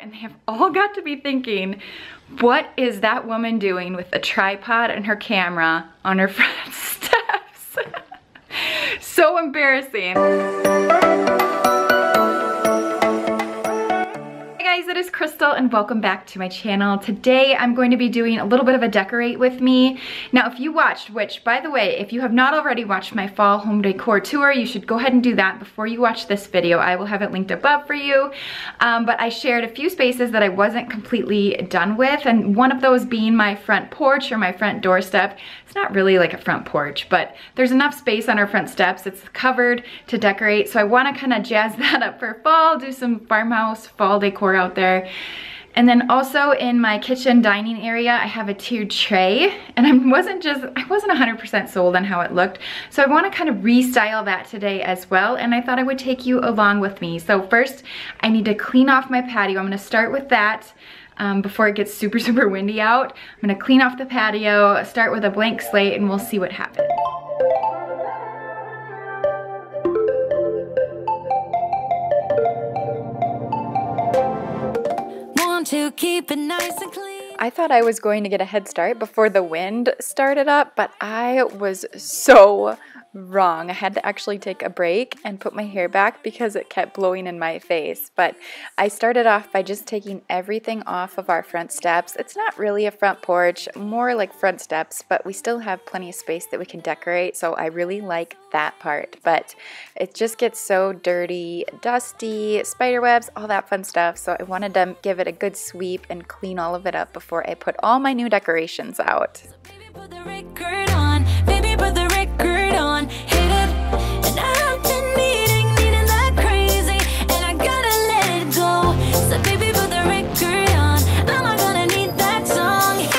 and they have all got to be thinking, what is that woman doing with a tripod and her camera on her front steps? So embarrassing. It is Crystal and welcome back to my channel. Today I'm going to be doing a little bit of a decorate with me. Now if you watched, which by the way, if you have not already watched my fall home decor tour, you should go ahead and do that before you watch this video. I will have it linked above for you. But I shared a few spaces that I wasn't completely done with, and one of those being my front porch or my front doorstep. It's not really like a front porch, but there's enough space on our front steps. It's covered to decorate, so I want to kind of jazz that up for fall, do some farmhouse fall decor out there. And then also in my kitchen dining area, I have a tiered tray, and I wasn't 100% sold on how it looked. So I want to kind of restyle that today as well, and I thought I would take you along with me. So first, I need to clean off my patio. I'm going to start with that. Before it gets super windy out. I'm gonna clean off the patio, start with a blank slate, and we'll see what happens. Want to keep it nice and clean. I thought I was going to get a head start before the wind started up, but I was so wrong. I had to actually take a break and put my hair back because it kept blowing in my face. But I started off by just taking everything off of our front steps. It's not really a front porch, more like front steps, but we still have plenty of space that we can decorate, so I really like that part. But it just gets so dirty, dusty, spider webs, all that fun stuff, so I wanted to give it a good sweep and clean all of it up before I put all my new decorations out. Put the record on, baby, put the record on, hit it, and I've been needing that crazy, and I gotta let it go, so baby, put the record on, I'm not gonna need that song, hit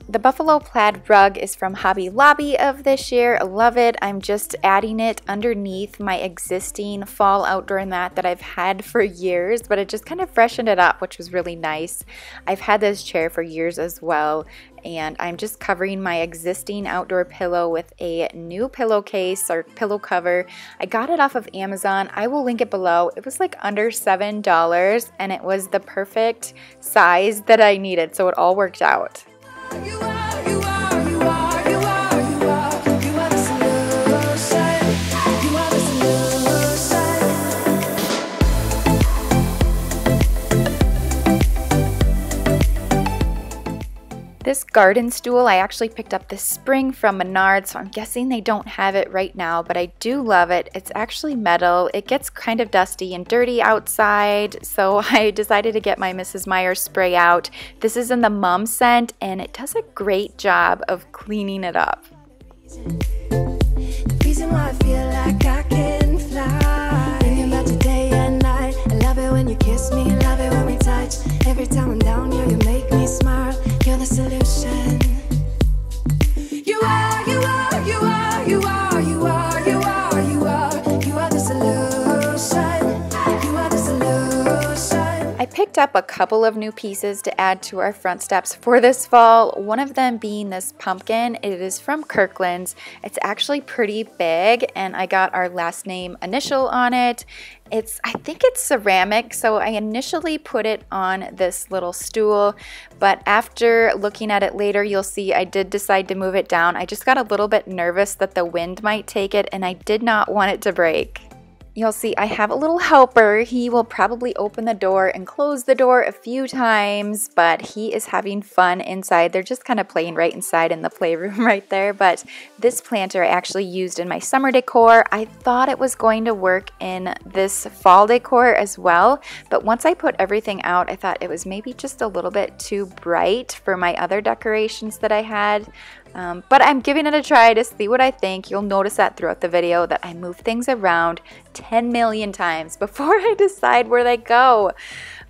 The buffalo plaid rug is from Hobby Lobby of this year. I love it. I'm just adding it underneath my existing fall outdoor mat that I've had for years, but it just kind of freshened it up, which was really nice. I've had this chair for years as well, and I'm just covering my existing outdoor pillow with a new pillowcase or pillow cover. I got it off of Amazon. I will link it below. It was like under $7, and it was the perfect size that I needed, so it all worked out. This garden stool, I actually picked up this spring from Menards, so I'm guessing they don't have it right now, but I do love it. It's actually metal. It gets kind of dusty and dirty outside, so I decided to get my Mrs. Meyer's spray out. This is in the mum scent, and it does a great job of cleaning it up. The reason why I feel like I can fly, thinking about you day and night. I love it when you kiss me, I love it when we touch. Every time I'm down here, you make me smile. You're the solution. You are, you are, you are, you are, you are, you are, you are, you are the solution. You are the solution. I picked up a couple of new pieces to add to our front steps for this fall. One of them being this pumpkin. It is from Kirkland's. It's actually pretty big, and I got our last name initial on it. I think it's ceramic, so I initially put it on this little stool, but after looking at it later, you'll see I did decide to move it down. I just got a little bit nervous that the wind might take it, and I did not want it to break. You'll see I have a little helper. He will probably open the door and close the door a few times, but he is having fun inside. They're just kind of playing right inside in the playroom right there. But this planter I actually used in my summer decor. I thought it was going to work in this fall decor as well, but once I put everything out, I thought it was maybe just a little bit too bright for my other decorations that I had. But I'm giving it a try to see what I think. You'll notice that throughout the video that I move things around 10 million times before I decide where they go.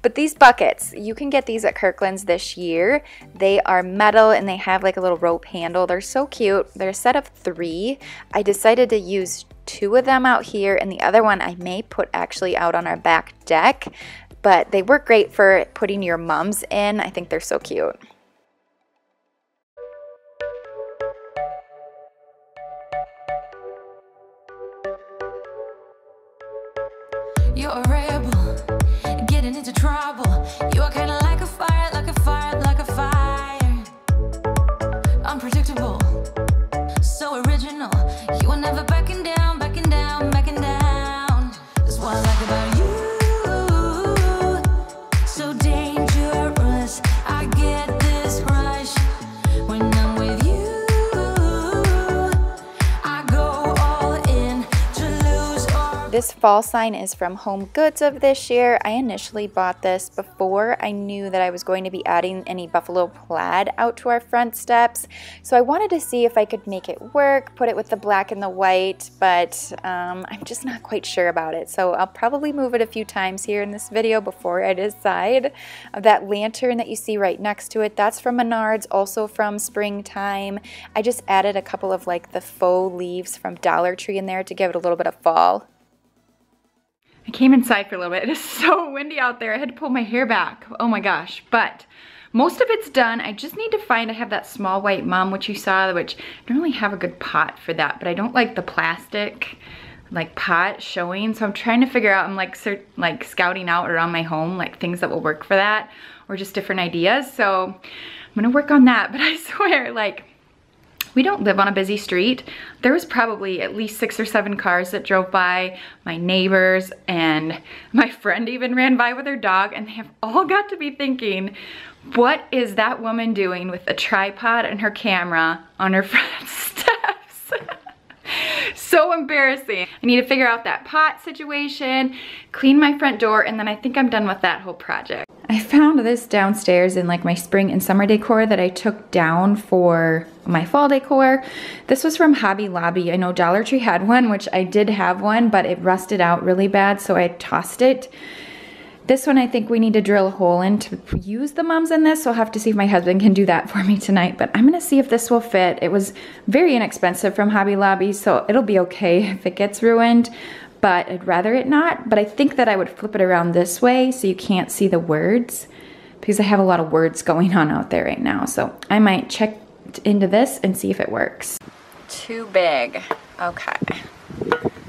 But these buckets, you can get these at Kirkland's this year. They are metal and they have like a little rope handle. They're so cute. They're a set of 3. I decided to use 2 of them out here, and the other one I may put actually out on our back deck. But they work great for putting your mums in. I think they're so cute. You're a rebel, getting into trouble. You are kind of like a fire, like a fire, like a fire. Unpredictable, so original. You are never backing down, backing down, backing down. That's what I like about you. So dangerous, I get this rush when I'm with you. I go all in to lose or... This fall sign is from Home Goods of this year. I initially bought this before I knew that I was going to be adding any buffalo plaid out to our front steps. So I wanted to see if I could make it work, put it with the black and the white, but I'm just not quite sure about it. So I'll probably move it a few times here in this video before I decide. That lantern that you see right next to it, that's from Menards, also from springtime. I just added a couple of like the faux leaves from Dollar Tree in there to give it a little bit of fall. I came inside for a little bit. It is so windy out there. I had to pull my hair back. Oh my gosh. But most of it's done. I just need to find, I have that small white mum, which you saw, which I don't really have a good pot for that, but I don't like the plastic like pot showing. So I'm trying to figure out, I'm like scouting out around my home, like things that will work for that or just different ideas. So I'm gonna work on that, but I swear, like, we don't live on a busy street. There was probably at least 6 or 7 cars that drove by, my neighbors, and my friend even ran by with her dog, and they have all got to be thinking, what is that woman doing with a tripod and her camera on her front steps? So embarrassing. I need to figure out that pot situation, clean my front door, and then I think I'm done with that whole project. I found this downstairs in like my spring and summer decor that I took down for my fall decor. This was from Hobby Lobby. I know Dollar Tree had one, which I did have one, but it rusted out really bad, so I tossed it. This one I think we need to drill a hole in to use the mums in this, so I'll have to see if my husband can do that for me tonight, but I'm gonna see if this will fit. It was very inexpensive from Hobby Lobby, so it'll be okay if it gets ruined, but I'd rather it not. But I think that I would flip it around this way so you can't see the words, because I have a lot of words going on out there right now, so I might check into this and see if it works. Too big. Okay.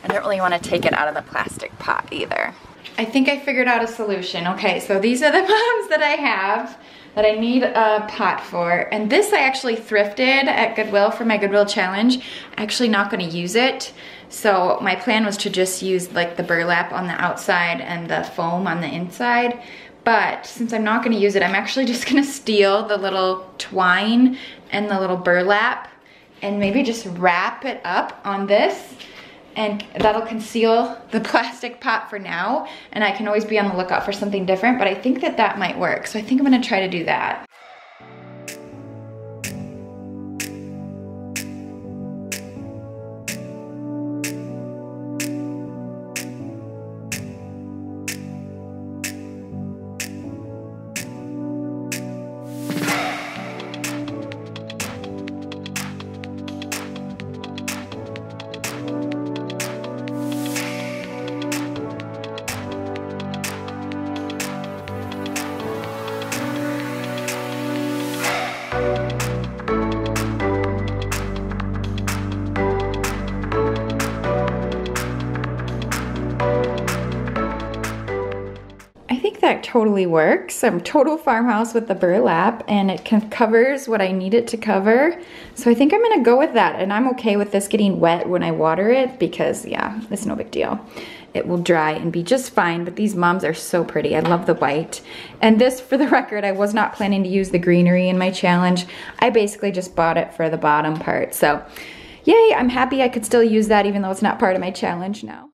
I don't really want to take it out of the plastic pot either. I think I figured out a solution. Okay, so these are the mums that I have that I need a pot for. And this I actually thrifted at Goodwill for my Goodwill challenge. I'm actually not gonna use it. So my plan was to just use like the burlap on the outside and the foam on the inside. But since I'm not gonna use it, I'm actually just gonna steal the little twine and the little burlap and maybe just wrap it up on this, and that'll conceal the plastic pot for now, and I can always be on the lookout for something different, but I think that that might work. So I think I'm gonna try to do that. That totally works. I'm total farmhouse with the burlap, and it covers what I need it to cover. So I think I'm gonna go with that, and I'm okay with this getting wet when I water it because yeah, it's no big deal. It will dry and be just fine, but these mums are so pretty. I love the white. And this, for the record, I was not planning to use the greenery in my challenge. I basically just bought it for the bottom part. So yay, I'm happy I could still use that even though it's not part of my challenge now.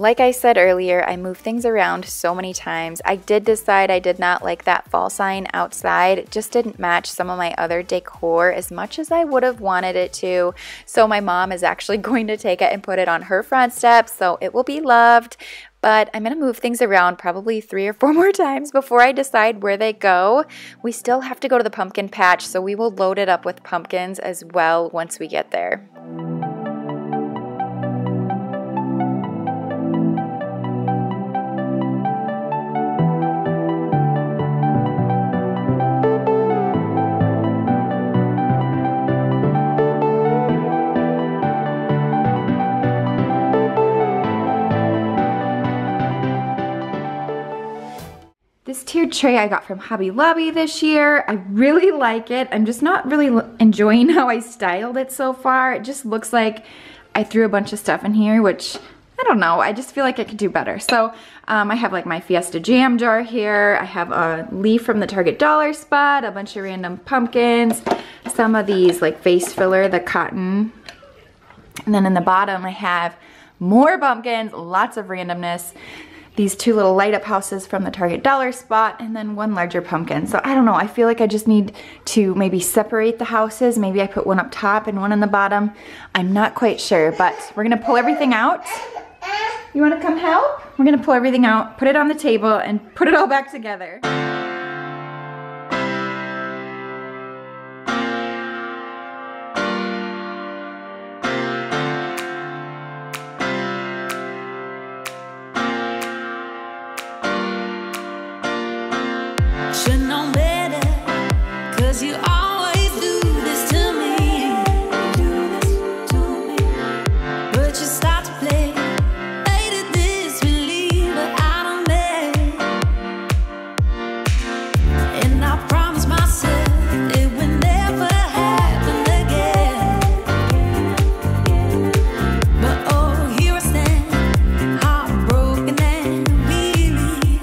Like I said earlier, I move things around so many times. I did decide I did not like that fall sign outside. It just didn't match some of my other decor as much as I would have wanted it to. So my mom is actually going to take it and put it on her front steps, so it will be loved. But I'm going to move things around probably 3 or 4 more times before I decide where they go. We still have to go to the pumpkin patch, so we will load it up with pumpkins as well once we get there. This tiered tray I got from Hobby Lobby this year. I really like it. I'm just not really enjoying how I styled it so far. It just looks like I threw a bunch of stuff in here, which I don't know. I just feel like I could do better. So I have like my Fiesta jam jar here. I have a leaf from the Target dollar spot, a bunch of random pumpkins, some of these like vase filler, the cotton. And then in the bottom I have more pumpkins, lots of randomness. These 2 little light up houses from the Target dollar spot, and then 1 larger pumpkin. So I don't know, I feel like I just need to maybe separate the houses. Maybe I put 1 up top and 1 in the bottom. I'm not quite sure, but we're gonna pull everything out. You wanna come help? We're gonna pull everything out, put it on the table, and put it all back together. Should know better, 'cause you always do this to me. But you start to play, hated disbelief, but I don't bet. And I promise myself it would never happen again. But oh, here I stand, heartbroken and weary.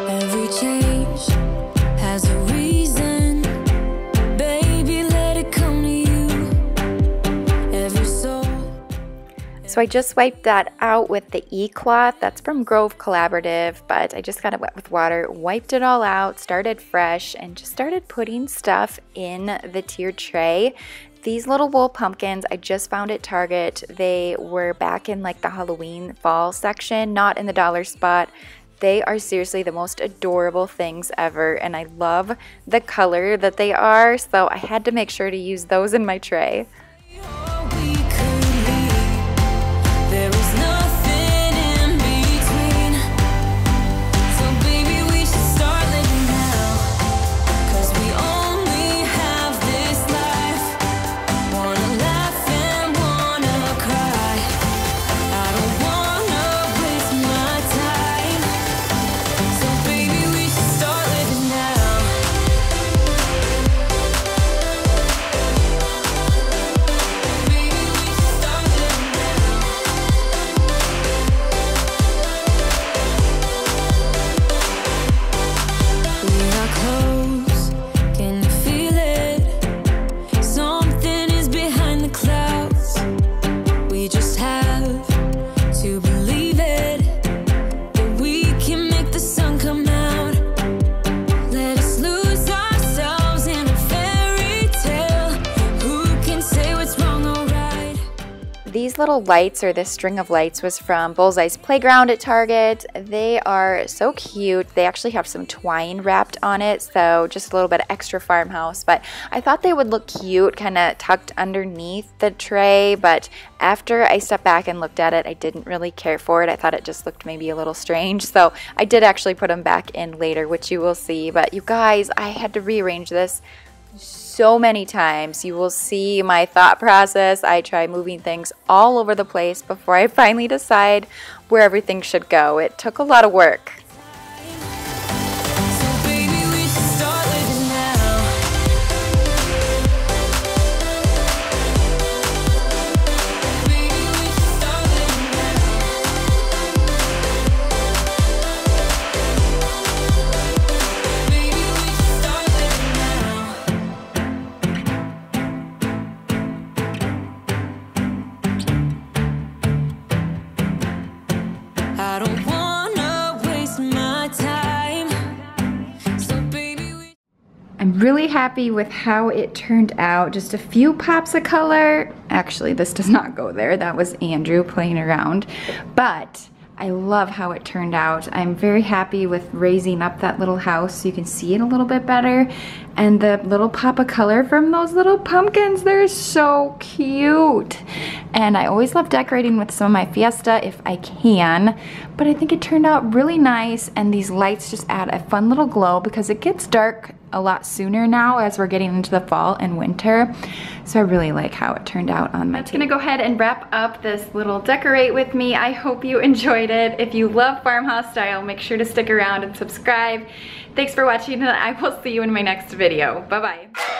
Every change has a reason, baby, let it come to you. Every soul. So I just wiped that out with the e-cloth. That's from Grove Collaborative, but I just got it wet with water, wiped it all out, started fresh, and just started putting stuff in the tiered tray. These little wool pumpkins I just found at Target. They were back in like the Halloween fall section, not in the dollar spot. They are seriously the most adorable things ever, and I love the color that they are, so I had to make sure to use those in my tray. little lights, or this string of lights, was from Bullseye's Playground at Target. They are so cute. They actually have some twine wrapped on it, so just a little bit of extra farmhouse, but I thought they would look cute kind of tucked underneath the tray, but after I stepped back and looked at it, I didn't really care for it. I thought it just looked maybe a little strange, so I did actually put them back in later, which you will see. But you guys, I had to rearrange this so many times. You will see my thought process. I try moving things all over the place before I finally decide where everything should go. It took a lot of work. I'm really happy with how it turned out. Just a few pops of color. Actually, this does not go there. That was Andrew playing around. But I love how it turned out. I'm very happy with raising up that little house so you can see it a little bit better. And the little pop of color from those little pumpkins, they're so cute. And I always love decorating with some of my Fiesta if I can, but I think it turned out really nice, and these lights just add a fun little glow because it gets dark a lot sooner now as we're getting into the fall and winter. So I really like how it turned out on my table. That's gonna go ahead and wrap up this little decorate with me. I hope you enjoyed it. If you love farmhouse style, make sure to stick around and subscribe. Thanks for watching, and I will see you in my next video. Bye-bye.